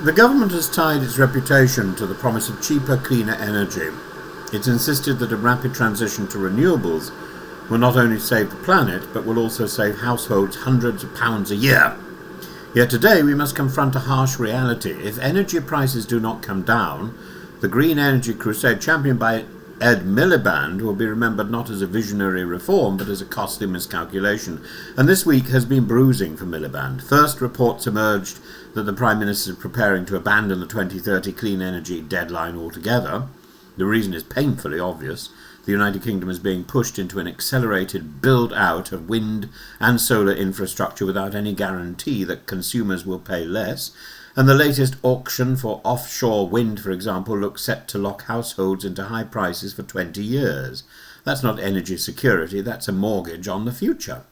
The government has tied its reputation to the promise of cheaper, cleaner energy. It's insisted that a rapid transition to renewables will not only save the planet, but will also save households hundreds of pounds a year. Yet today we must confront a harsh reality. If energy prices do not come down, the green energy crusade championed by Ed Miliband will be remembered not as a visionary reform, but as a costly miscalculation. And this week has been bruising for Miliband. First, reports emerged that the Prime Minister is preparing to abandon the 2030 clean energy deadline altogether. The reason is painfully obvious. The United Kingdom is being pushed into an accelerated build-out of wind and solar infrastructure without any guarantee that consumers will pay less. And the latest auction for offshore wind, for example, looks set to lock households into high prices for 20 years. That's not energy security, that's a mortgage on the future.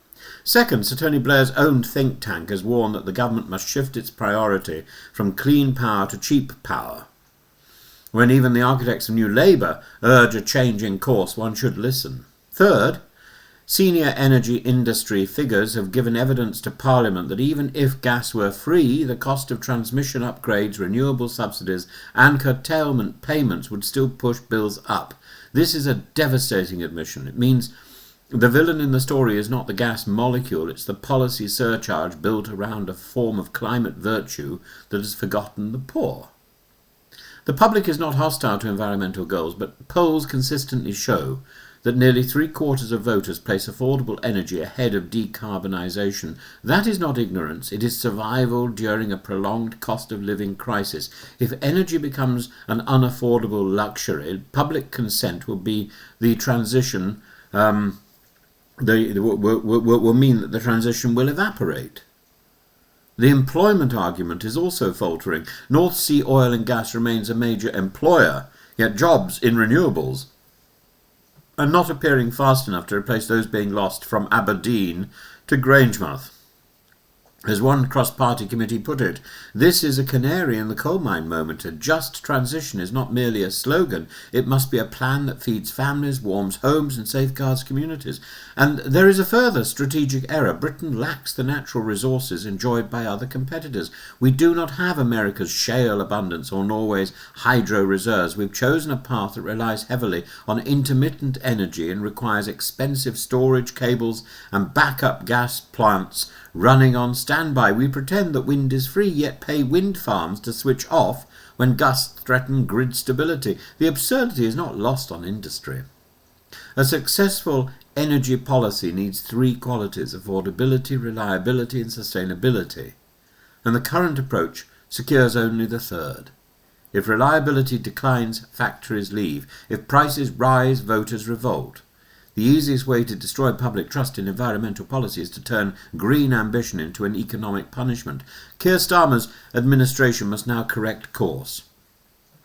Second, Sir Tony Blair's own think tank has warned that the government must shift its priority from clean power to cheap power. When even the architects of New Labour urge a change in course, one should listen. Third, senior energy industry figures have given evidence to Parliament that even if gas were free, the cost of transmission upgrades, renewable subsidies and curtailment payments would still push bills up. This is a devastating admission. It means the villain in the story is not the gas molecule, it's the policy surcharge built around a form of climate virtue that has forgotten the poor. The public is not hostile to environmental goals, but polls consistently show that nearly 3/4 of voters place affordable energy ahead of decarbonisation. That is not ignorance, it is survival during a prolonged cost of living crisis. If energy becomes an unaffordable luxury, public consent will be the transition, will mean that the transition will evaporate. The employment argument is also faltering. North Sea oil and gas remains a major employer, yet jobs in renewables are not appearing fast enough to replace those being lost from Aberdeen to Grangemouth. As one cross-party committee put it, this is a canary in the coal mine moment. A just transition is not merely a slogan, it must be a plan that feeds families, warms homes and safeguards communities. And there is a further strategic error. Britain lacks the natural resources enjoyed by other competitors. We do not have America's shale abundance or Norway's hydro reserves. We've chosen a path that relies heavily on intermittent energy and requires expensive storage cables and backup gas plants running on standby. We pretend that wind is free, yet pay wind farms to switch off when gusts threaten grid stability. The absurdity is not lost on industry. A successful energy policy needs three qualities: affordability, reliability and sustainability. And the current approach secures only the third. If reliability declines, factories leave. If prices rise, voters revolt. The easiest way to destroy public trust in environmental policy is to turn green ambition into an economic punishment. Keir Starmer's administration must now correct course.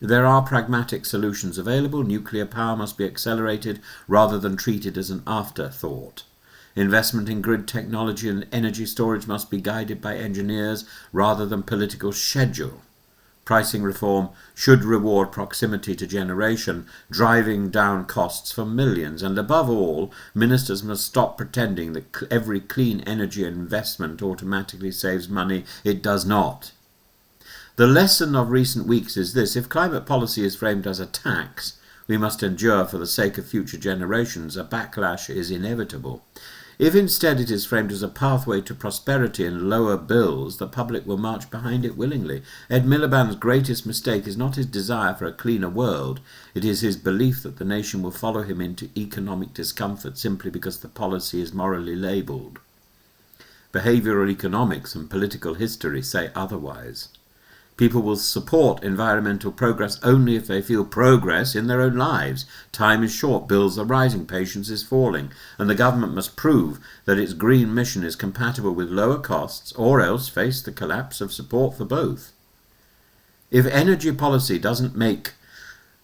There are pragmatic solutions available. Nuclear power must be accelerated rather than treated as an afterthought. Investment in grid technology and energy storage must be guided by engineers rather than political schedule. Pricing reform should reward proximity to generation, driving down costs for millions. And above all, ministers must stop pretending that every clean energy investment automatically saves money. It does not. The lesson of recent weeks is this: if climate policy is framed as a tax we must endure for the sake of future generations, a backlash is inevitable. If instead it is framed as a pathway to prosperity and lower bills, the public will march behind it willingly. Ed Miliband's greatest mistake is not his desire for a cleaner world, it is his belief that the nation will follow him into economic discomfort simply because the policy is morally labelled. Behavioural economics and political history say otherwise. People will support environmental progress only if they feel progress in their own lives. Time is short, bills are rising, patience is falling, and the government must prove that its green mission is compatible with lower costs, or else face the collapse of support for both. If energy policy doesn't make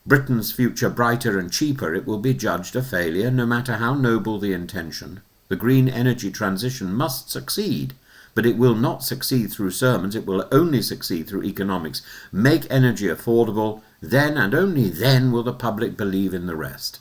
Britain's future brighter and cheaper, it will be judged a failure, no matter how noble the intention. The green energy transition must succeed. But it will not succeed through sermons, it will only succeed through economics. Make energy affordable, then and only then will the public believe in the rest.